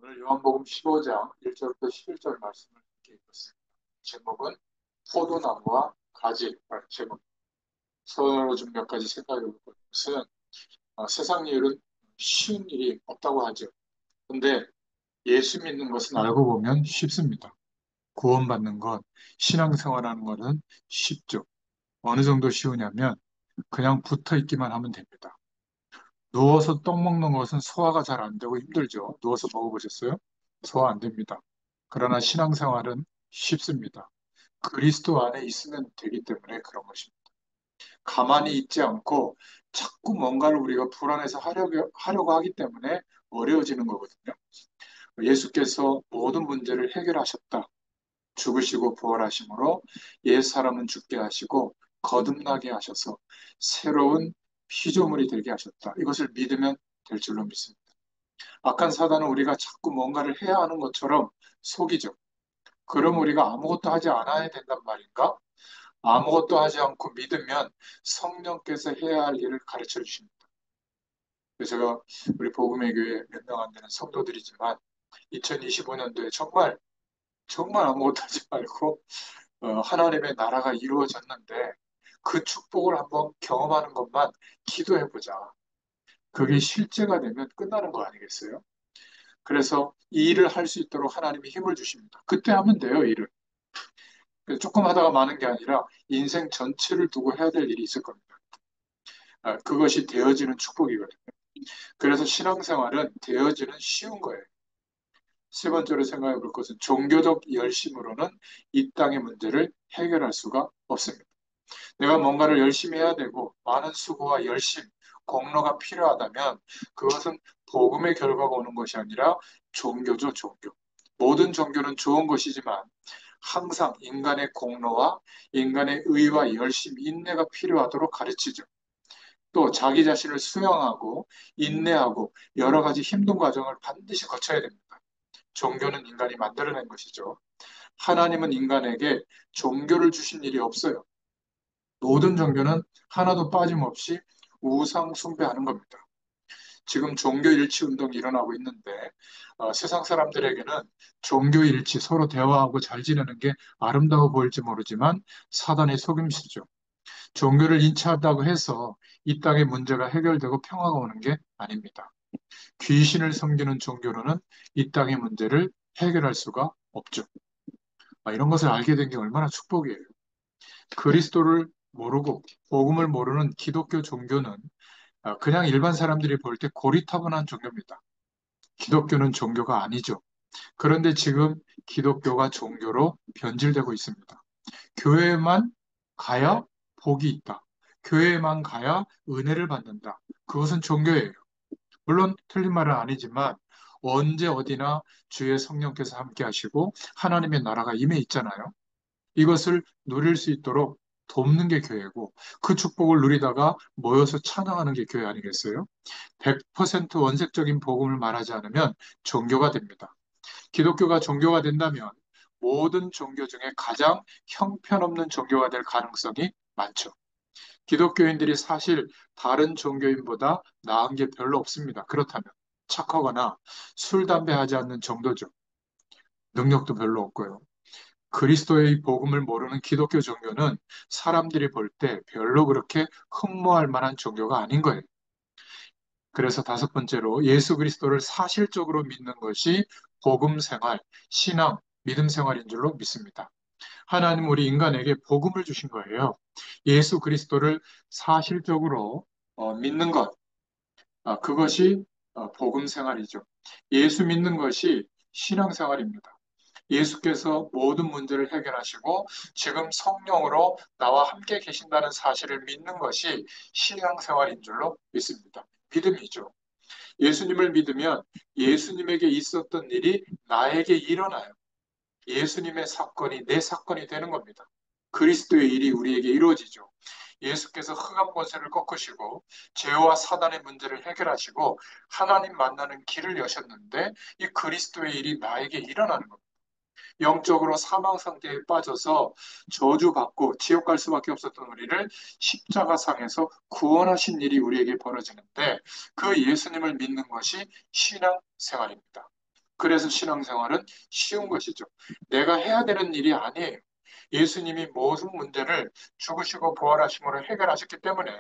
오늘 요한복음 15장 1절부터 11절 말씀을 함께 읽었습니다. 제목은 포도나무와 가지 제목. 서로 좀 몇 가지 생각해 볼 것은 세상 일은 쉬운 일이 없다고 하죠. 근데 예수 믿는 것은 알고 보면 쉽습니다. 구원받는 것, 신앙생활하는 것은 쉽죠. 어느 정도 쉬우냐면 그냥 붙어 있기만 하면 됩니다. 누워서 떡 먹는 것은 소화가 잘 안 되고 힘들죠. 누워서 먹어보셨어요? 소화 안 됩니다. 그러나 신앙생활은 쉽습니다. 그리스도 안에 있으면 되기 때문에 그런 것입니다. 가만히 있지 않고 자꾸 뭔가를 우리가 불안해서 하려고 하기 때문에 어려워지는 거거든요. 예수께서 모든 문제를 해결하셨다. 죽으시고 부활하심으로 옛 사람은 죽게 하시고 거듭나게 하셔서 새로운 피조물이 되게 하셨다. 이것을 믿으면 될 줄로 믿습니다. 악한 사단은 우리가 자꾸 뭔가를 해야 하는 것처럼 속이죠. 그럼 우리가 아무것도 하지 않아야 된단 말인가? 아무것도 하지 않고 믿으면 성령께서 해야 할 일을 가르쳐 주십니다. 그래서 제가 우리 복음의 교회 몇 명 안 되는 성도들이지만 2025년도에 정말 아무것도 하지 말고 하나님의 나라가 이루어졌는데 그 축복을 한번 경험하는 것만 기도해 보자. 그게 실제가 되면 끝나는 거 아니겠어요? 그래서 이 일을 할 수 있도록 하나님이 힘을 주십니다. 그때 하면 돼요, 일을. 조금 하다가 마는 게 아니라 인생 전체를 두고 해야 될 일이 있을 겁니다. 그것이 되어지는 축복이거든요. 그래서 신앙생활은 되어지는 쉬운 거예요. 세 번째로 생각해 볼 것은 종교적 열심으로는 이 땅의 문제를 해결할 수가 없습니다. 내가 뭔가를 열심히 해야 되고 많은 수고와 열심, 공로가 필요하다면 그것은 복음의 결과가 오는 것이 아니라 종교죠, 종교. 모든 종교는 좋은 것이지만 항상 인간의 공로와 인간의 의와 열심, 인내가 필요하도록 가르치죠. 또 자기 자신을 수용하고 인내하고 여러 가지 힘든 과정을 반드시 거쳐야 됩니다. 종교는 인간이 만들어낸 것이죠. 하나님은 인간에게 종교를 주신 일이 없어요. 모든 종교는 하나도 빠짐없이 우상 숭배하는 겁니다. 지금 종교 일치 운동이 일어나고 있는데 세상 사람들에게는 종교 일치 서로 대화하고 잘 지내는 게 아름다워 보일지 모르지만 사단의 속임수죠. 종교를 인치한다고 해서 이 땅의 문제가 해결되고 평화가 오는 게 아닙니다. 귀신을 섬기는 종교로는 이 땅의 문제를 해결할 수가 없죠. 이런 것을 알게 된 게 얼마나 축복이에요. 그리스도를 모르고 복음을 모르는 기독교 종교는 그냥 일반 사람들이 볼 때 고리타분한 종교입니다. 기독교는 종교가 아니죠. 그런데 지금 기독교가 종교로 변질되고 있습니다. 교회만 가야 복이 있다. 교회만 가야 은혜를 받는다. 그것은 종교예요. 물론 틀린 말은 아니지만 언제 어디나 주의 성령께서 함께 하시고 하나님의 나라가 임해 있잖아요. 이것을 누릴 수 있도록 돕는 게 교회고 그 축복을 누리다가 모여서 찬양하는 게 교회 아니겠어요? 100% 원색적인 복음을 말하지 않으면 종교가 됩니다. 기독교가 종교가 된다면 모든 종교 중에 가장 형편없는 종교가 될 가능성이 많죠. 기독교인들이 사실 다른 종교인보다 나은 게 별로 없습니다. 그렇다면 착하거나 술, 담배 하지 않는 정도죠. 능력도 별로 없고요. 그리스도의 복음을 모르는 기독교 종교는 사람들이 볼 때 별로 그렇게 흠모할 만한 종교가 아닌 거예요. 그래서 다섯 번째로 예수 그리스도를 사실적으로 믿는 것이 복음 생활, 신앙, 믿음 생활인 줄로 믿습니다. 하나님 우리 인간에게 복음을 주신 거예요. 예수 그리스도를 사실적으로 믿는 것, 그것이 복음 생활이죠. 예수 믿는 것이 신앙 생활입니다. 예수께서 모든 문제를 해결하시고 지금 성령으로 나와 함께 계신다는 사실을 믿는 것이 신앙생활인 줄로 믿습니다. 믿음이죠. 예수님을 믿으면 예수님에게 있었던 일이 나에게 일어나요. 예수님의 사건이 내 사건이 되는 겁니다. 그리스도의 일이 우리에게 이루어지죠. 예수께서 흑암 권세를 꺾으시고 죄와 사단의 문제를 해결하시고 하나님 만나는 길을 여셨는데 이 그리스도의 일이 나에게 일어나는 겁니다. 영적으로 사망 상태에 빠져서 저주받고 지옥 갈 수밖에 없었던 우리를 십자가상에서 구원하신 일이 우리에게 벌어지는데 그 예수님을 믿는 것이 신앙 생활입니다. 그래서 신앙생활은 쉬운 것이죠. 내가 해야 되는 일이 아니에요. 예수님이 모든 문제를 죽으시고 부활하심으로 해결하셨기 때문에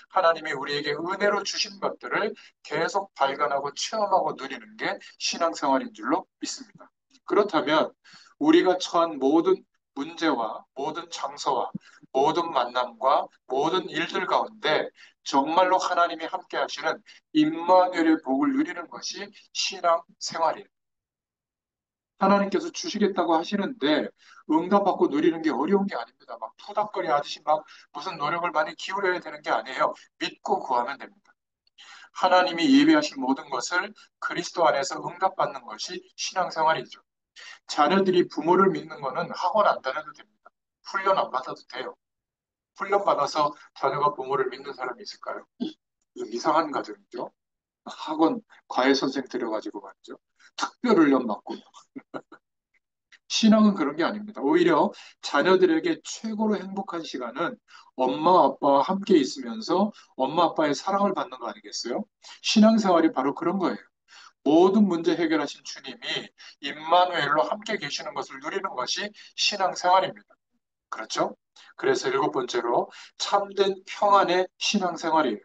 하나님이 우리에게 은혜로 주신 것들을 계속 발견하고 체험하고 누리는 게 신앙생활인 줄로 믿습니다. 그렇다면 우리가 처한 모든 문제와 모든 장소와 모든 만남과 모든 일들 가운데 정말로 하나님이 함께 하시는 임마누엘의 복을 누리는 것이 신앙생활이에요. 하나님께서 주시겠다고 하시는데 응답받고 누리는 게 어려운 게 아닙니다. 막 투닥거리 하듯이 막 무슨 노력을 많이 기울여야 되는 게 아니에요. 믿고 구하면 됩니다. 하나님이 예비하신 모든 것을 그리스도 안에서 응답받는 것이 신앙생활이죠. 자녀들이 부모를 믿는 거는 학원 안 다녀도 됩니다. 훈련 안 받아도 돼요. 훈련 받아서 자녀가 부모를 믿는 사람이 있을까요? 좀 이상한 가정이죠. 학원 과외 선생 들여가지고 말이죠. 특별 훈련 받고 신앙은 그런 게 아닙니다. 오히려 자녀들에게 최고로 행복한 시간은 엄마 아빠와 함께 있으면서 엄마 아빠의 사랑을 받는 거 아니겠어요? 신앙생활이 바로 그런 거예요. 모든 문제 해결하신 주님이 임마누엘로 함께 계시는 것을 누리는 것이 신앙생활입니다. 그렇죠? 그래서 일곱 번째로 참된 평안의 신앙생활이에요.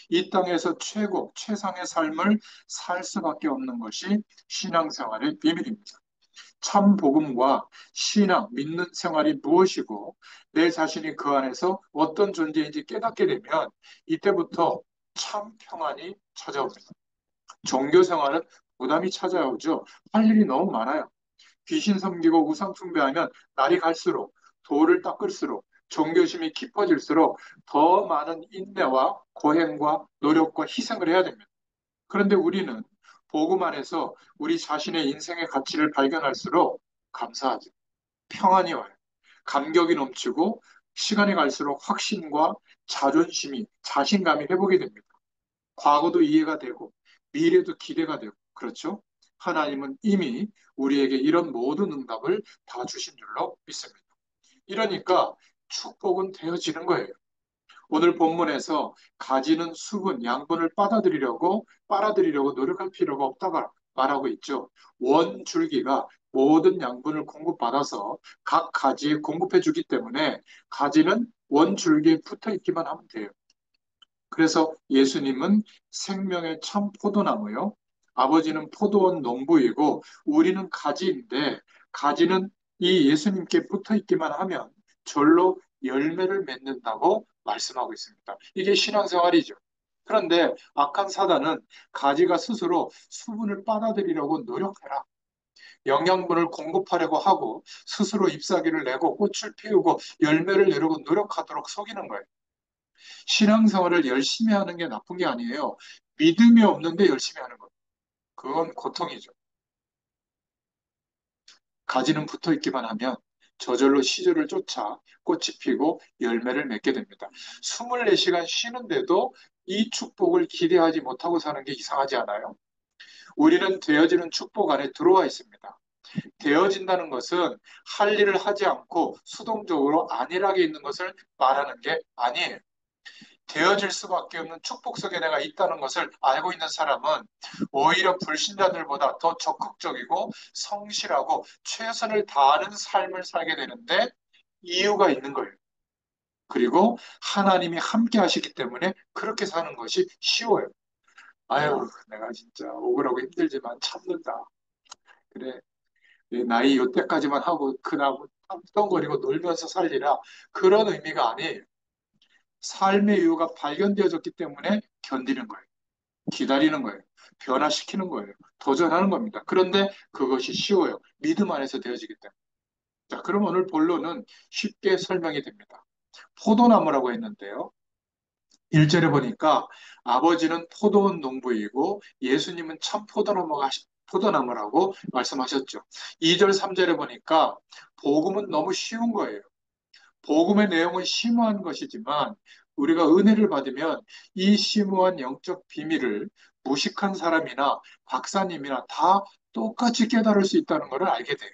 이 땅에서 최고, 최상의 삶을 살 수밖에 없는 것이 신앙생활의 비밀입니다. 참 복음과 신앙, 믿는 생활이 무엇이고 내 자신이 그 안에서 어떤 존재인지 깨닫게 되면 이때부터 참 평안이 찾아옵니다. 종교 생활은 부담이 찾아오죠. 할 일이 너무 많아요. 귀신 섬기고 우상 숭배하면 날이 갈수록 돌을 닦을수록 종교심이 깊어질수록 더 많은 인내와 고행과 노력과 희생을 해야 됩니다. 그런데 우리는 복음 안에서 우리 자신의 인생의 가치를 발견할수록 감사하죠. 평안이 와요. 감격이 넘치고 시간이 갈수록 확신과 자존심이, 자신감이 회복이 됩니다. 과거도 이해가 되고 미래도 기대가 되고 그렇죠? 하나님은 이미 우리에게 이런 모든 응답을 다 주신 줄로 믿습니다. 이러니까 축복은 되어지는 거예요. 오늘 본문에서 가지는 수분, 양분을 빨아들이려고 노력할 필요가 없다고 말하고 있죠. 원줄기가 모든 양분을 공급받아서 각 가지에 공급해 주기 때문에 가지는 원줄기에 붙어 있기만 하면 돼요. 그래서 예수님은 생명의 참 포도나무요. 아버지는 포도원 농부이고 우리는 가지인데 가지는 이 예수님께 붙어 있기만 하면 절로 열매를 맺는다고 말씀하고 있습니다. 이게 신앙생활이죠. 그런데 악한 사단은 가지가 스스로 수분을 빨아들이려고 노력해라. 영양분을 공급하려고 하고 스스로 잎사귀를 내고 꽃을 피우고 열매를 내려고 노력하도록 속이는 거예요. 신앙생활을 열심히 하는 게 나쁜 게 아니에요. 믿음이 없는데 열심히 하는 것. 그건 고통이죠. 가지는 붙어 있기만 하면 저절로 시절을 쫓아 꽃이 피고 열매를 맺게 됩니다. 24시간 쉬는데도 이 축복을 기대하지 못하고 사는 게 이상하지 않아요? 우리는 되어지는 축복 안에 들어와 있습니다. 되어진다는 것은 할 일을 하지 않고 수동적으로 안일하게 있는 것을 말하는 게 아니에요. 되어질 수밖에 없는 축복 속에 내가 있다는 것을 알고 있는 사람은 오히려 불신자들보다 더 적극적이고 성실하고 최선을 다하는 삶을 살게 되는데 이유가 있는 거예요. 그리고 하나님이 함께 하시기 때문에 그렇게 사는 것이 쉬워요. 아유, 내가 진짜 억울하고 힘들지만 참는다. 그래, 내 나이 요때까지만 하고 그나마 떵떵거리고 놀면서 살리라. 그런 의미가 아니에요. 삶의 이유가 발견되어졌기 때문에 견디는 거예요. 기다리는 거예요. 변화시키는 거예요. 도전하는 겁니다. 그런데 그것이 쉬워요. 믿음 안에서 되어지기 때문에. 자, 그럼 오늘 본론은 쉽게 설명이 됩니다. 포도나무라고 했는데요. 1절에 보니까 아버지는 포도원 농부이고 예수님은 참 포도나무라고 말씀하셨죠. 2절, 3절에 보니까 복음은 너무 쉬운 거예요. 복음의 내용은 심오한 것이지만 우리가 은혜를 받으면 이 심오한 영적 비밀을 무식한 사람이나 박사님이나 다 똑같이 깨달을 수 있다는 것을 알게 돼요.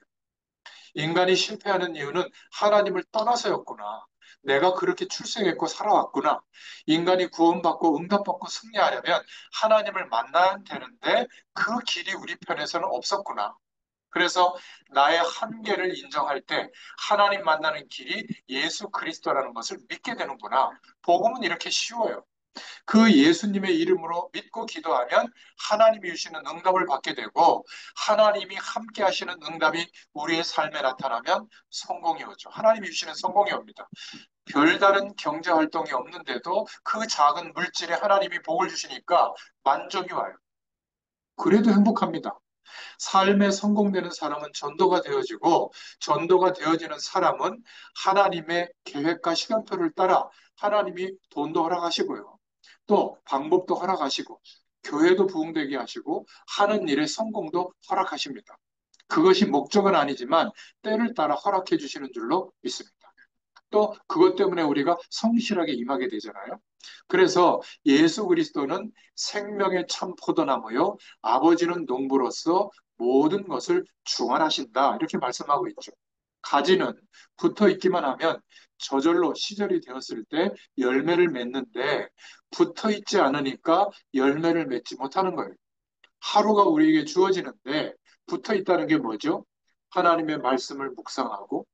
인간이 실패하는 이유는 하나님을 떠나서였구나. 내가 그렇게 출생했고 살아왔구나. 인간이 구원받고 응답받고 승리하려면 하나님을 만나야 되는데 그 길이 우리 편에서는 없었구나. 그래서 나의 한계를 인정할 때 하나님 만나는 길이 예수 그리스도라는 것을 믿게 되는구나. 복음은 이렇게 쉬워요. 그 예수님의 이름으로 믿고 기도하면 하나님이 주시는 응답을 받게 되고 하나님이 함께 하시는 응답이 우리의 삶에 나타나면 성공이 오죠. 하나님이 주시는 성공이 옵니다. 별다른 경제 활동이 없는데도 그 작은 물질에 하나님이 복을 주시니까 만족이 와요. 그래도 행복합니다. 삶에 성공되는 사람은 전도가 되어지고 전도가 되어지는 사람은 하나님의 계획과 시간표를 따라 하나님이 돈도 허락하시고요. 또 방법도 허락하시고 교회도 부흥되게 하시고 하는 일의 성공도 허락하십니다. 그것이 목적은 아니지만 때를 따라 허락해 주시는 줄로 믿습니다. 또 그것 때문에 우리가 성실하게 임하게 되잖아요. 그래서 예수 그리스도는 생명의 참 포도나무요 아버지는 농부로서 모든 것을 중환하신다 이렇게 말씀하고 있죠. 가지는 붙어 있기만 하면 저절로 시절이 되었을 때 열매를 맺는데 붙어 있지 않으니까 열매를 맺지 못하는 거예요. 하루가 우리에게 주어지는데 붙어 있다는 게 뭐죠? 하나님의 말씀을 묵상하고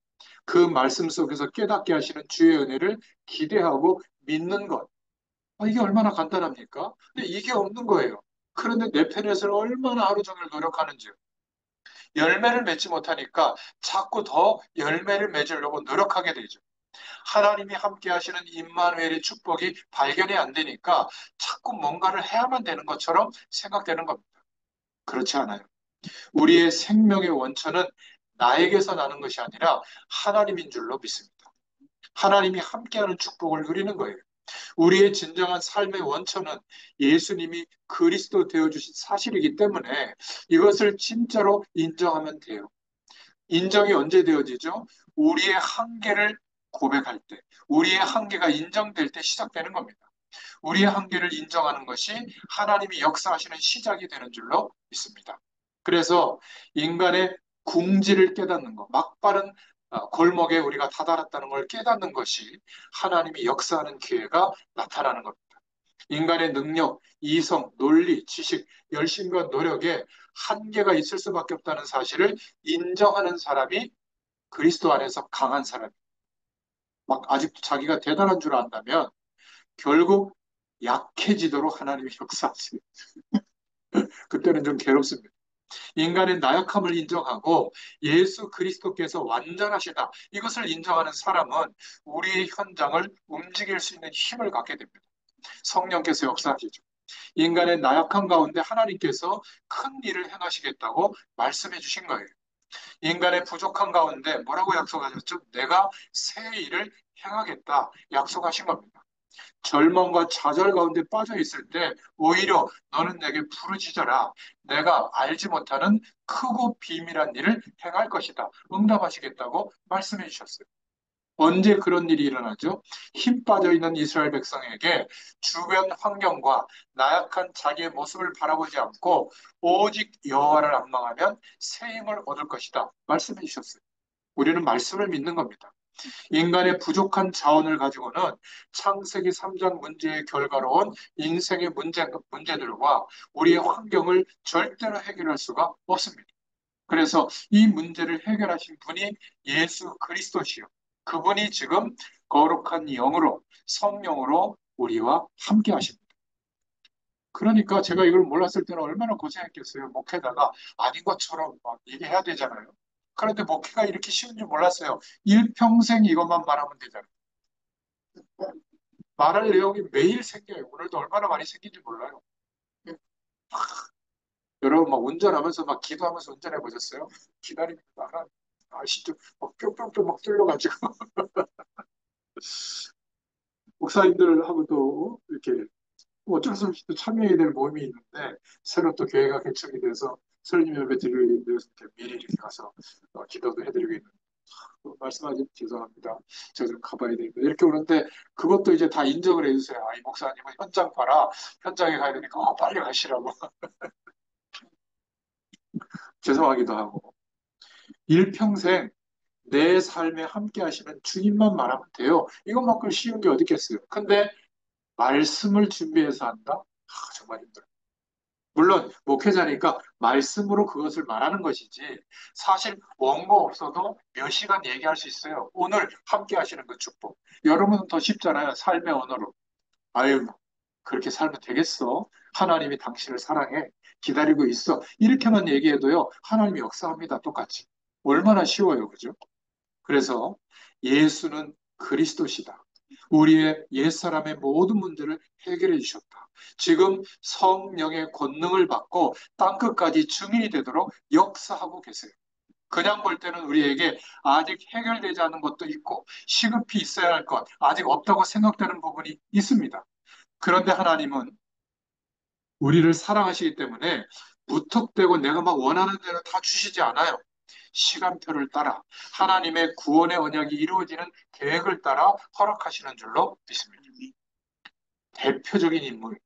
그 말씀 속에서 깨닫게 하시는 주의 은혜를 기대하고 믿는 것. 이게 얼마나 간단합니까? 근데 이게 없는 거예요. 그런데 내 편에서는 얼마나 하루 종일 노력하는지요. 열매를 맺지 못하니까 자꾸 더 열매를 맺으려고 노력하게 되죠. 하나님이 함께 하시는 임마누엘의 축복이 발견이 안 되니까 자꾸 뭔가를 해야만 되는 것처럼 생각되는 겁니다. 그렇지 않아요. 우리의 생명의 원천은 나에게서 나는 것이 아니라 하나님인 줄로 믿습니다. 하나님이 함께하는 축복을 누리는 거예요. 우리의 진정한 삶의 원천은 예수님이 그리스도 되어주신 사실이기 때문에 이것을 진짜로 인정하면 돼요. 인정이 언제 되어지죠? 우리의 한계를 고백할 때, 우리의 한계가 인정될 때 시작되는 겁니다. 우리의 한계를 인정하는 것이 하나님이 역사하시는 시작이 되는 줄로 믿습니다. 그래서 인간의 궁지를 깨닫는 것, 막바른 골목에 우리가 다다랐다는 걸 깨닫는 것이 하나님이 역사하는 기회가 나타나는 겁니다. 인간의 능력, 이성, 논리, 지식, 열심과 노력에 한계가 있을 수밖에 없다는 사실을 인정하는 사람이 그리스도 안에서 강한 사람, 막 아직도 자기가 대단한 줄 안다면 결국 약해지도록 하나님이 역사하시는 그때는 좀 괴롭습니다. 인간의 나약함을 인정하고 예수 그리스도께서 완전하시다. 이것을 인정하는 사람은 우리의 현장을 움직일 수 있는 힘을 갖게 됩니다. 성령께서 역사하시죠. 인간의 나약함 가운데 하나님께서 큰 일을 행하시겠다고 말씀해 주신 거예요. 인간의 부족함 가운데 뭐라고 약속하셨죠? 내가 새 일을 행하겠다 약속하신 겁니다. 절망과 좌절 가운데 빠져 있을 때 오히려 너는 내게 부르짖어라. 내가 알지 못하는 크고 비밀한 일을 행할 것이다. 응답하시겠다고 말씀해 주셨어요. 언제 그런 일이 일어나죠? 힘 빠져 있는 이스라엘 백성에게 주변 환경과 나약한 자기의 모습을 바라보지 않고 오직 여호와를 앙망하면 새 힘을 얻을 것이다. 말씀해 주셨어요. 우리는 말씀을 믿는 겁니다. 인간의 부족한 자원을 가지고는 창세기 3장 문제의 결과로 온 인생의 문제들과 우리의 환경을 절대로 해결할 수가 없습니다. 그래서 이 문제를 해결하신 분이 예수 그리스도시요. 그분이 지금 거룩한 영으로 성령으로 우리와 함께 하십니다. 그러니까 제가 이걸 몰랐을 때는 얼마나 고생했겠어요. 목회다가 아닌 것처럼 막 얘기해야 되잖아요. 그런데 목회가 이렇게 쉬운 줄 몰랐어요. 일평생 이것만 말하면 되잖아요. 말할 내용이 매일 생겨요. 오늘도 얼마나 많이 생긴지 몰라요. 여러분 막 운전하면서 막 기도하면서 운전해 보셨어요? 기다리면 말아. 아시죠? 막 뿅뿅뿅 막 뚫려가지고 목사님들하고도 이렇게 어쩔 수 없이 또 참여해야 될 모임이 있는데 새로 또 교회가 개척이 돼서 설립 예배 드리기 위해서 이렇게 미리 이렇게 가서 기도도 해드리고 있는 말씀하지 죄송합니다. 제가 좀 가봐야 되니까 이렇게 오는데 그것도 이제 다 인정을 해주세요. 이 목사님은 현장 봐라. 현장에 가야 되니까 빨리 가시라고 죄송하기도 하고 일평생 내 삶에 함께 하시는 주님만 말하면 돼요. 이것만큼 쉬운 게 어디 있겠어요. 근데 말씀을 준비해서 한다? 정말 힘들어요. 물론 목회자니까 말씀으로 그것을 말하는 것이지 사실 원고 없어도 몇 시간 얘기할 수 있어요. 오늘 함께 하시는 그 축복. 여러분은 더 쉽잖아요. 삶의 언어로. 아유, 그렇게 살면 되겠어. 하나님이 당신을 사랑해. 기다리고 있어. 이렇게만 얘기해도요. 하나님이 역사합니다. 똑같이. 얼마나 쉬워요. 그죠? 그래서 예수는 그리스도시다. 우리의 옛사람의 모든 문제를 해결해 주셨다. 지금 성령의 권능을 받고 땅끝까지 증인이 되도록 역사하고 계세요. 그냥 볼 때는 우리에게 아직 해결되지 않은 것도 있고 시급히 있어야 할 것, 아직 없다고 생각되는 부분이 있습니다. 그런데 하나님은 우리를 사랑하시기 때문에 무턱대고 내가 막 원하는 대로 다 주시지 않아요. 시간표를 따라 하나님의 구원의 언약이 이루어지는 계획을 따라 허락하시는 줄로 믿습니다. 대표적인 인물,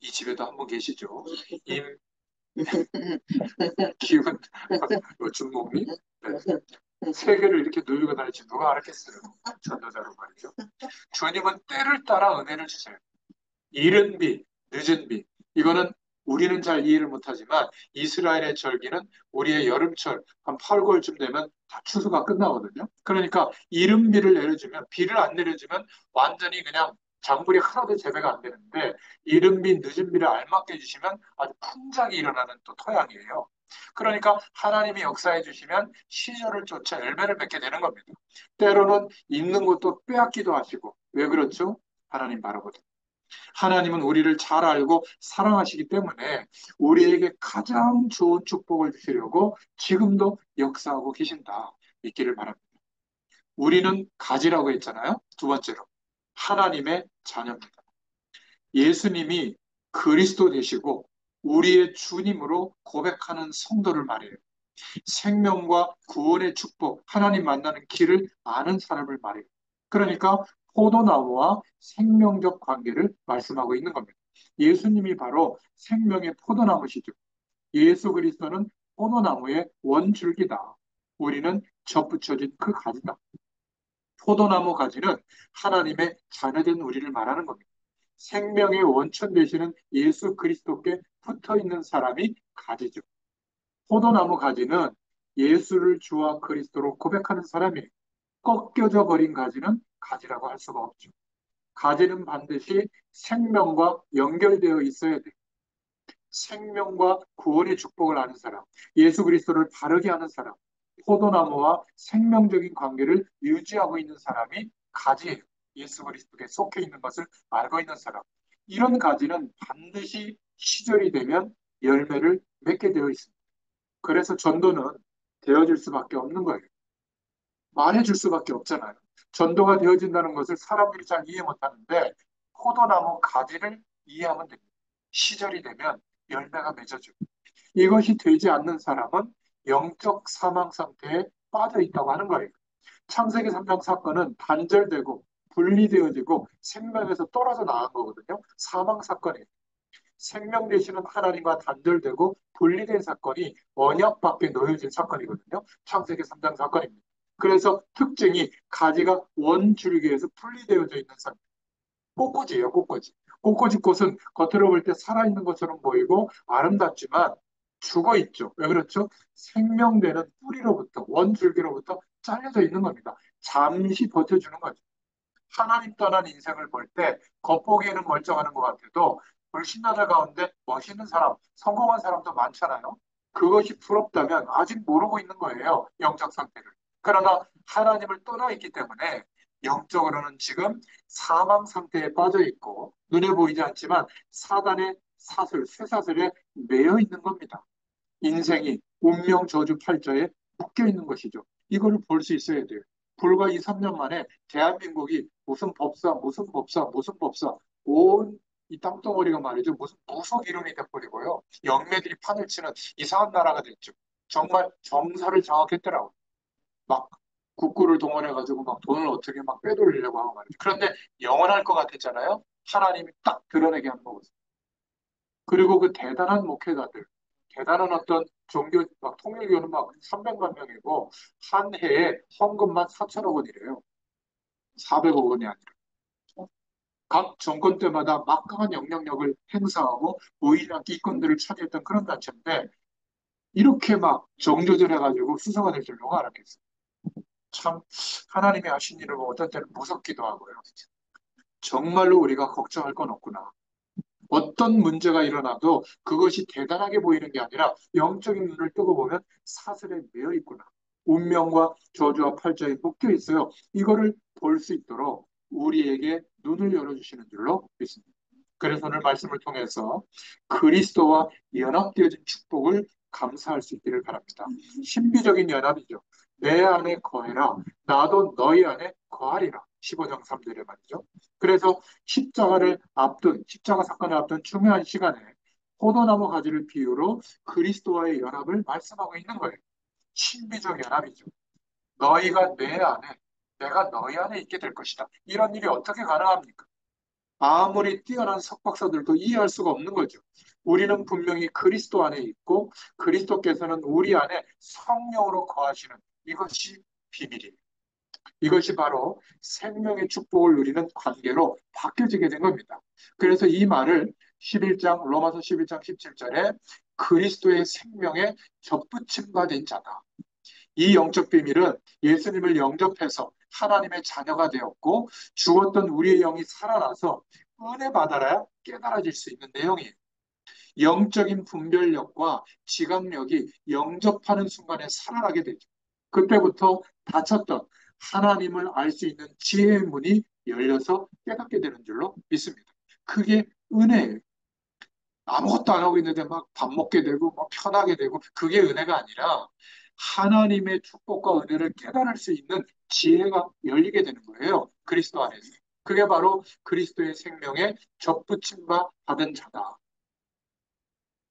이 집에도 한 분 계시죠. 임기훈 준목님. 네. 세계를 이렇게 누비고 다니지 누가 알았겠어요. 전도자로 말이죠. 주님은 때를 따라 은혜를 주세요. 이른 비, 늦은 비. 이거는 우리는 잘 이해를 못하지만 이스라엘의 절기는 우리의 여름철 한 8, 9월쯤 되면 다 추수가 끝나거든요. 그러니까 이른 비를 내려주면 비를 안 내려주면 완전히 그냥 작물이 하나도 재배가 안 되는데 이른 비, 늦은 비를 알맞게 해주시면 아주 풍작이 일어나는 또 토양이에요. 그러니까 하나님이 역사해 주시면 시절을 쫓아 열매를 맺게 되는 겁니다. 때로는 있는 것도 빼앗기도 하시고 왜 그렇죠? 하나님 바라보듯. 하나님은 우리를 잘 알고 사랑하시기 때문에 우리에게 가장 좋은 축복을 주시려고 지금도 역사하고 계신다. 믿기를 바랍니다. 우리는 가지라고 했잖아요. 두 번째로. 하나님의 자녀입니다. 예수님이 그리스도 되시고 우리의 주님으로 고백하는 성도를 말해요. 생명과 구원의 축복, 하나님 만나는 길을 아는 사람을 말해요. 그러니까 포도나무와 생명적 관계를 말씀하고 있는 겁니다. 예수님이 바로 생명의 포도나무시죠. 예수 그리스도는 포도나무의 원줄기다. 우리는 접붙여진 그 가지다. 포도나무 가지는 하나님의 자녀된 우리를 말하는 겁니다. 생명의 원천 되시는 예수 그리스도께 붙어 있는 사람이 가지죠. 포도나무 가지는 예수를 주와 그리스도로 고백하는 사람이 꺾여져 버린 가지는 가지라고 할 수가 없죠. 가지는 반드시 생명과 연결되어 있어야 돼. 생명과 구원의 축복을 아는 사람, 예수 그리스도를 바르게 하는 사람, 포도나무와 생명적인 관계를 유지하고 있는 사람이 가지예요. 예수 그리스도에 속해 있는 것을 알고 있는 사람. 이런 가지는 반드시 시절이 되면 열매를 맺게 되어 있습니다. 그래서 전도는 되어질 수밖에 없는 거예요. 말해줄 수밖에 없잖아요. 전도가 되어진다는 것을 사람들이 잘 이해 못하는데 포도나무 가지를 이해하면 됩니다. 시절이 되면 열매가 맺어지고 이것이 되지 않는 사람은 영적 사망 상태에 빠져 있다고 하는 거예요. 창세기 3장 사건은 단절되고 분리되어지고 생명에서 떨어져 나간 거거든요. 사망 사건이에요. 생명 되시는 하나님과 단절되고 분리된 사건이 언약 밖에 놓여진 사건이거든요. 창세기 3장 사건입니다. 그래서 특징이 가지가 원줄기에서 분리되어져 있는 상태. 꽃꽂이에요, 꽃꽂이. 꽃꽂이 꽃은 겉으로 볼 때 살아있는 것처럼 보이고 아름답지만 죽어 있죠. 왜 그렇죠? 생명되는 뿌리로부터, 원줄기로부터 잘려져 있는 겁니다. 잠시 버텨주는 거죠. 하나님 떠난 인생을 볼 때 겉보기에는 멀쩡하는 것 같아도 불신자들 가운데 멋있는 사람, 성공한 사람도 많잖아요. 그것이 부럽다면 아직 모르고 있는 거예요. 영적 상태를. 그러나 하나님을 떠나 있기 때문에 영적으로는 지금 사망 상태에 빠져 있고 눈에 보이지 않지만 사단의 사슬, 쇠사슬에 매여 있는 겁니다. 인생이 운명 저주 팔자에 묶여 있는 것이죠. 이거를 볼 수 있어야 돼요. 불과 2, 3년 만에 대한민국이 무슨 법사, 무슨 법사, 무슨 법사, 온 이 땅덩어리가 말이죠. 무슨 무속 이론이 돼버리고요. 영매들이 판을 치는 이상한 나라가 됐죠. 정말 정사를 장악했더라고요. 막 국구를 동원해가지고 막 돈을 어떻게 막 빼돌리려고 하고 말이죠. 그런데 영원할 것 같았잖아요. 하나님이 딱 드러내게 한 거거든요. 그리고 그 대단한 목회자들, 대단한 어떤 종교, 막 통일교는 막 300만 명이고, 한 해에 헌금만 4천억 원이래요. 400억 원이 아니라. 각 정권 때마다 막강한 영향력을 행사하고 오히려 이권들을 차지했던 그런 단체인데, 이렇게 막 정조절해가지고 수사가 될 줄 누가 알았겠어요. 참, 하나님이 하신 일을 보면 어떤 때는 무섭기도 하고요. 정말로 우리가 걱정할 건 없구나. 어떤 문제가 일어나도 그것이 대단하게 보이는 게 아니라 영적인 눈을 뜨고 보면 사슬에 매여 있구나. 운명과 저주와 팔자에 묶여 있어요. 이거를 볼 수 있도록 우리에게 눈을 열어주시는 줄로 믿습니다. 그래서 오늘 말씀을 통해서 그리스도와 연합되어진 축복을 감사할 수 있기를 바랍니다. 신비적인 연합이죠. 내 안에 거해라. 나도 너희 안에 거하리라. 15장 3절에 말이죠. 그래서 십자가 사건을 앞둔 중요한 시간에 포도나무 가지를 비유로 그리스도와의 연합을 말씀하고 있는 거예요. 신비적 연합이죠. 너희가 내 안에, 내가 너희 안에 있게 될 것이다. 이런 일이 어떻게 가능합니까? 아무리 뛰어난 석박사들도 이해할 수가 없는 거죠. 우리는 분명히 그리스도 안에 있고 그리스도께서는 우리 안에 성령으로 거하시는 이것이 비밀이에요. 이것이 바로 생명의 축복을 누리는 관계로 바뀌어지게 된 겁니다. 그래서 이 말을 11장, 로마서 11장 17절에 그리스도의 생명에 접붙임과 된 자다. 이 영적 비밀은 예수님을 영접해서 하나님의 자녀가 되었고 죽었던 우리의 영이 살아나서 은혜 받아야 깨달아질 수 있는 내용이에요. 영적인 분별력과 지각력이 영접하는 순간에 살아나게 되죠. 그때부터 닫혔던 하나님을 알 수 있는 지혜의 문이 열려서 깨닫게 되는 줄로 믿습니다. 그게 은혜예요. 아무것도 안 하고 있는데 막 밥 먹게 되고 막 편하게 되고 그게 은혜가 아니라 하나님의 축복과 은혜를 깨달을 수 있는 지혜가 열리게 되는 거예요. 그리스도 안에서. 그게 바로 그리스도의 생명에 접붙임과 받은 자다.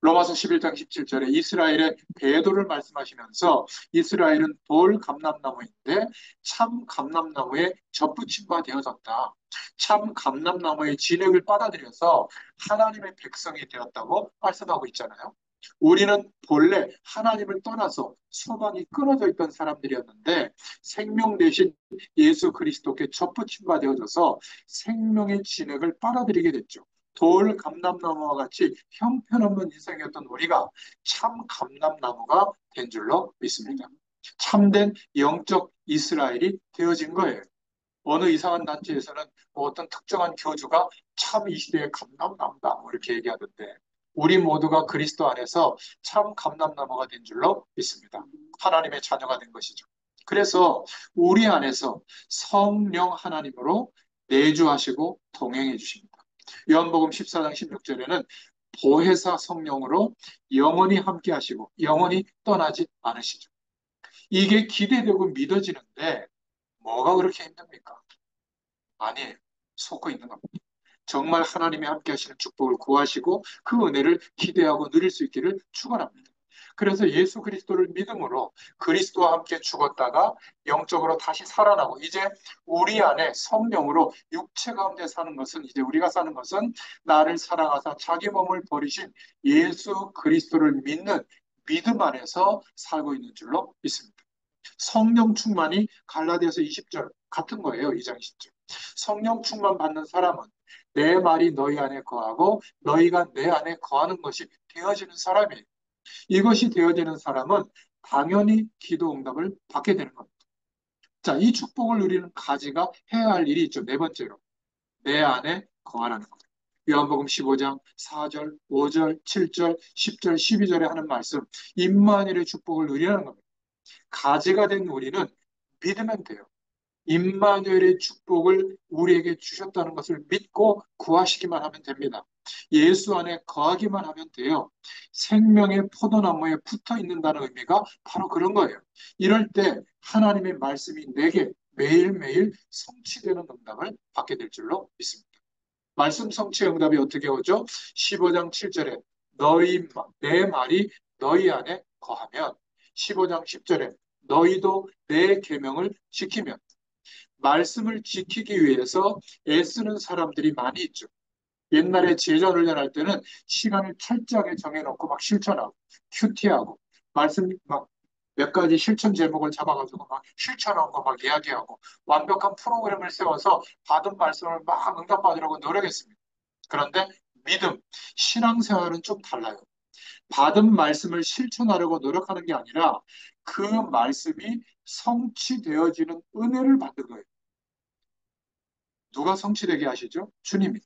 로마서 11장 17절에 이스라엘의 배도를 말씀하시면서 이스라엘은 돌 감람나무인데 참 감람나무에 접붙임과 되어졌다. 참 감람나무의 진액을 빨아들여서 하나님의 백성이 되었다고 말씀하고 있잖아요. 우리는 본래 하나님을 떠나서 소망이 끊어져 있던 사람들이었는데 생명 대신 예수 그리스도께 접붙임과 되어져서 생명의 진액을 빨아들이게 됐죠. 돌 감람나무와 같이 형편없는 인생이었던 우리가 참 감람나무가 된 줄로 믿습니다. 참된 영적 이스라엘이 되어진 거예요. 어느 이상한 단체에서는 뭐 어떤 특정한 교주가 참 이 시대의 감람나무다 뭐 이렇게 얘기하던데 우리 모두가 그리스도 안에서 참 감람나무가 된 줄로 믿습니다. 하나님의 자녀가 된 것이죠. 그래서 우리 안에서 성령 하나님으로 내주하시고 동행해 주십니다. 요한복음 14장 16절에는 보혜사 성령으로 영원히 함께 하시고 영원히 떠나지 않으시죠. 이게 기대되고 믿어지는데 뭐가 그렇게 힘듭니까? 아니에요. 속고 있는 겁니다. 정말 하나님이 함께 하시는 축복을 구하시고 그 은혜를 기대하고 누릴 수 있기를 축원합니다. 그래서 예수 그리스도를 믿음으로 그리스도와 함께 죽었다가 영적으로 다시 살아나고 이제 우리 안에 성령으로 육체 가운데 사는 것은 이제 우리가 사는 것은 나를 사랑하사 자기 몸을 버리신 예수 그리스도를 믿는 믿음 안에서 살고 있는 줄로 믿습니다. 성령 충만이 갈라디아서 20절 같은 거예요. 2장 20절. 성령 충만 받는 사람은 내 말이 너희 안에 거하고 너희가 내 안에 거하는 것이 되어지는 사람이에요. 이것이 되어지는 사람은 당연히 기도 응답을 받게 되는 겁니다. 자, 이 축복을 누리는 가지가 해야 할 일이 있죠. 네 번째로. 내 안에 거하라는 것. 요한복음 15장 4절, 5절, 7절, 10절, 12절에 하는 말씀. 임마누엘의 축복을 누리라는 겁니다. 가지가 된 우리는 믿으면 돼요. 임마누엘의 축복을 우리에게 주셨다는 것을 믿고 구하시기만 하면 됩니다. 예수 안에 거하기만 하면 돼요. 생명의 포도나무에 붙어 있는다는 의미가 바로 그런 거예요. 이럴 때 하나님의 말씀이 내게 매일매일 성취되는 응답을 받게 될 줄로 믿습니다. 말씀 성취 응답이 어떻게 오죠? 15장 7절에 내 말이 너희 안에 거하면 15장 10절에 너희도 내 계명을 지키면 말씀을 지키기 위해서 애쓰는 사람들이 많이 있죠. 옛날에 제자 훈련할 때는 시간을 철저하게 정해놓고 막 실천하고 큐티하고 말씀 막 몇 가지 실천 제목을 잡아가지고 막 실천한 거 막 이야기하고 완벽한 프로그램을 세워서 받은 말씀을 막 응답받으려고 노력했습니다. 그런데 믿음, 신앙생활은 좀 달라요. 받은 말씀을 실천하려고 노력하는 게 아니라 그 말씀이 성취되어지는 은혜를 받는 거예요. 누가 성취되게 하시죠? 주님이.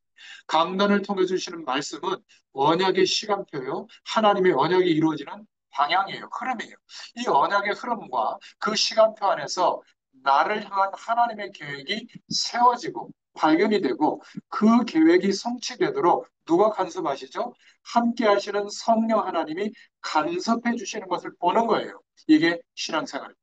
강단을 통해 주시는 말씀은 언약의 시간표요. 하나님의 언약이 이루어지는 방향이에요. 흐름이에요. 이 언약의 흐름과 그 시간표 안에서 나를 향한 하나님의 계획이 세워지고 발견이 되고 그 계획이 성취되도록 누가 간섭하시죠? 함께 하시는 성령 하나님이 간섭해 주시는 것을 보는 거예요. 이게 신앙생활입니다.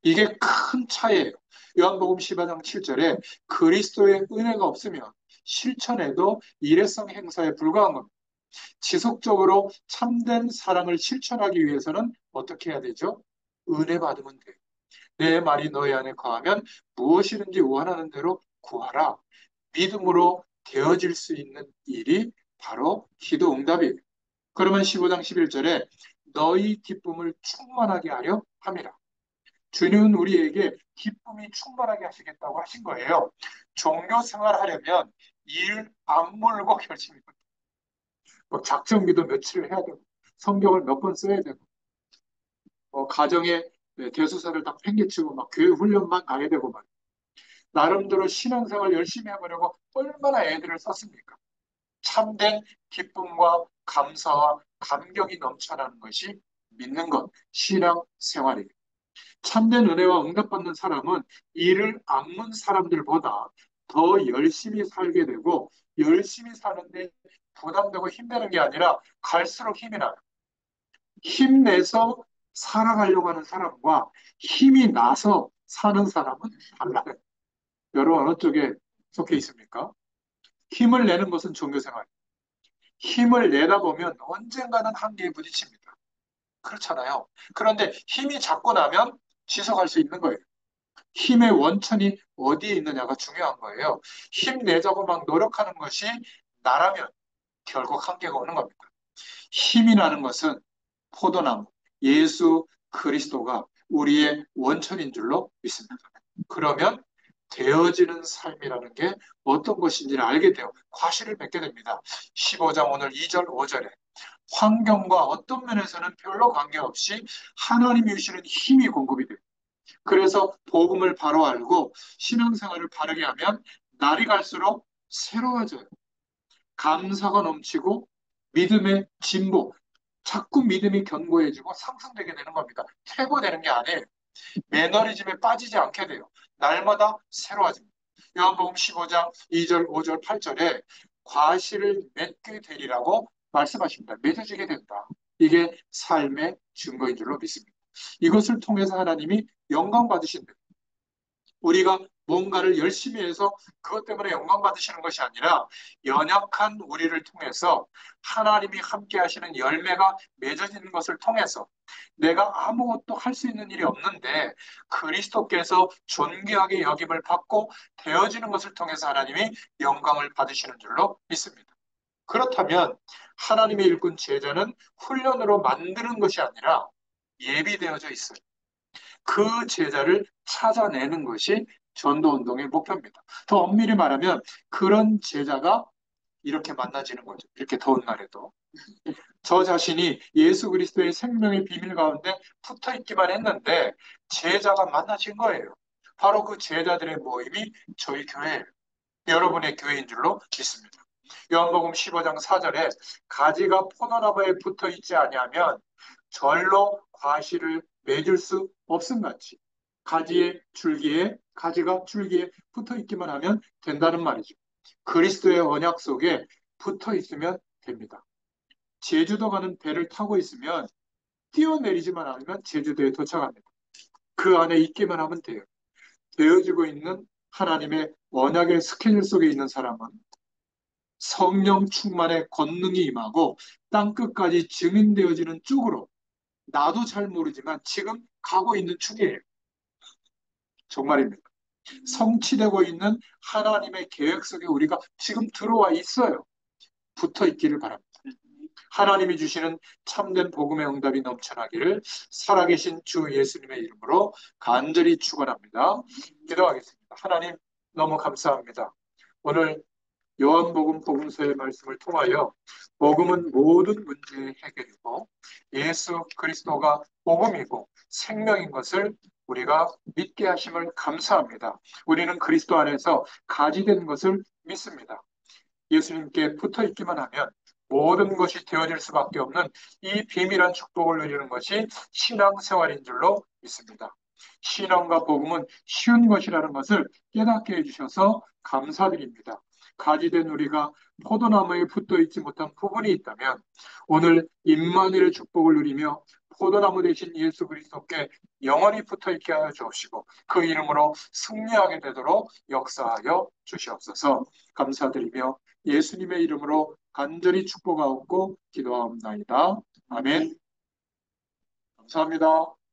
이게 큰 차이예요. 요한복음 14장 7절에 그리스도의 은혜가 없으면 실천해도 일회성 행사에 불과한 겁니다. 지속적으로 참된 사랑을 실천하기 위해서는 어떻게 해야 되죠? 은혜 받으면 돼요. 내 말이 너희 안에 거하면 무엇이든지 원하는 대로 구하라. 믿음으로 되어질 수 있는 일이 바로 기도 응답이에요. 그러면 15장 11절에 너희 기쁨을 충만하게 하려 함이라. 주님은 우리에게 기쁨이 충만하게 하시겠다고 하신 거예요. 종교 생활하려면 일 악물고 열심히 뭐 작정기도 며칠을 해야 되고 성경을 몇 번 써야 되고 가정에 대수사를 다 팽개치고 막 교회 훈련만 가야 되고 막 나름대로 신앙생활 열심히 해보려고 얼마나 애들을 썼습니까? 참된 기쁨과 감사와 감격이 넘쳐나는 것이 믿는 것, 신앙생활이에요. 참된 은혜와 응답받는 사람은 이를 악문 사람들보다 더 열심히 살게 되고 열심히 사는데 부담되고 힘드는 게 아니라 갈수록 힘이 나요. 힘내서 살아가려고 하는 사람과 힘이 나서 사는 사람은 달라요. 여러분 어느 쪽에 속해 있습니까? 힘을 내는 것은 종교생활. 힘을 내다 보면 언젠가는 한계에 부딪힙니다. 그렇잖아요. 그런데 힘이 작고 나면 지속할 수 있는 거예요. 힘의 원천이 어디에 있느냐가 중요한 거예요. 힘내자고 막 노력하는 것이 나라면 결국 한계가 오는 겁니다. 힘이 나는 것은 포도나무, 예수 그리스도가 우리의 원천인 줄로 믿습니다. 그러면 되어지는 삶이라는 게 어떤 것인지를 알게 되어 과실을 맺게 됩니다. 15장 오늘 2절, 5절에 환경과 어떤 면에서는 별로 관계없이 하나님이 주시는 힘이 공급이 돼요. 그래서 복음을 바로 알고 신앙생활을 바르게 하면 날이 갈수록 새로워져요. 감사가 넘치고 믿음의 진보, 자꾸 믿음이 견고해지고 상승되게 되는 겁니다. 퇴보되는 게 아니에요. 매너리즘에 빠지지 않게 돼요. 날마다 새로워집니다. 요한복음 15장 2절, 5절, 8절에 과실을 맺게 되리라고 말씀하십니다. 맺어지게 된다. 이게 삶의 증거인 줄로 믿습니다. 이것을 통해서 하나님이 영광 받으신다. 우리가 뭔가를 열심히 해서 그것 때문에 영광 받으시는 것이 아니라 연약한 우리를 통해서 하나님이 함께 하시는 열매가 맺어지는 것을 통해서 내가 아무것도 할 수 있는 일이 없는데 그리스도께서 존귀하게 여김을 받고 되어지는 것을 통해서 하나님이 영광을 받으시는 줄로 믿습니다. 그렇다면 하나님의 일꾼 제자는 훈련으로 만드는 것이 아니라 예비되어져 있어요. 그 제자를 찾아내는 것이 전도운동의 목표입니다. 더 엄밀히 말하면 그런 제자가 이렇게 만나지는 거죠. 이렇게 더운 날에도. 저 자신이 예수 그리스도의 생명의 비밀 가운데 붙어 있기만 했는데 제자가 만나진 거예요. 바로 그 제자들의 모임이 저희 교회예요. 여러분의 교회인 줄로 믿습니다. 요한복음 15장 4절에 가지가 포도나무에 붙어 있지 아니하면 절로 과실을 맺을 수 없음 같이 가지에 줄기에 가지가 줄기에 붙어 있기만 하면 된다는 말이죠. 그리스도의 언약 속에 붙어 있으면 됩니다. 제주도 가는 배를 타고 있으면 뛰어내리지만 않으면 제주도에 도착합니다. 그 안에 있기만 하면 돼요. 되어지고 있는 하나님의 언약의 스케줄 속에 있는 사람은 성령 충만의 권능이 임하고 땅끝까지 증인되어지는 쪽으로 나도 잘 모르지만 지금 가고 있는 중이에요. 정말입니다. 성취되고 있는 하나님의 계획 속에 우리가 지금 들어와 있어요. 붙어 있기를 바랍니다. 하나님이 주시는 참된 복음의 응답이 넘쳐나기를 살아계신 주 예수님의 이름으로 간절히 축원합니다. 기도하겠습니다. 하나님 너무 감사합니다. 오늘 요한복음 복음서의 말씀을 통하여 복음은 모든 문제의 해결이고 예수 그리스도가 복음이고 생명인 것을 우리가 믿게 하심을 감사합니다. 우리는 그리스도 안에서 가지된 것을 믿습니다. 예수님께 붙어 있기만 하면 모든 것이 되어질 수밖에 없는 이 비밀한 축복을 누리는 것이 신앙생활인 줄로 믿습니다. 신앙과 복음은 쉬운 것이라는 것을 깨닫게 해주셔서 감사드립니다. 가지된 우리가 포도나무에 붙어 있지 못한 부분이 있다면 오늘 임마누엘의 축복을 누리며 포도나무 대신 예수 그리스도께 영원히 붙어 있게 하여 주옵시고 그 이름으로 승리하게 되도록 역사하여 주시옵소서. 감사드리며 예수님의 이름으로 간절히 축복하옵고 기도하옵나이다. 아멘. 감사합니다.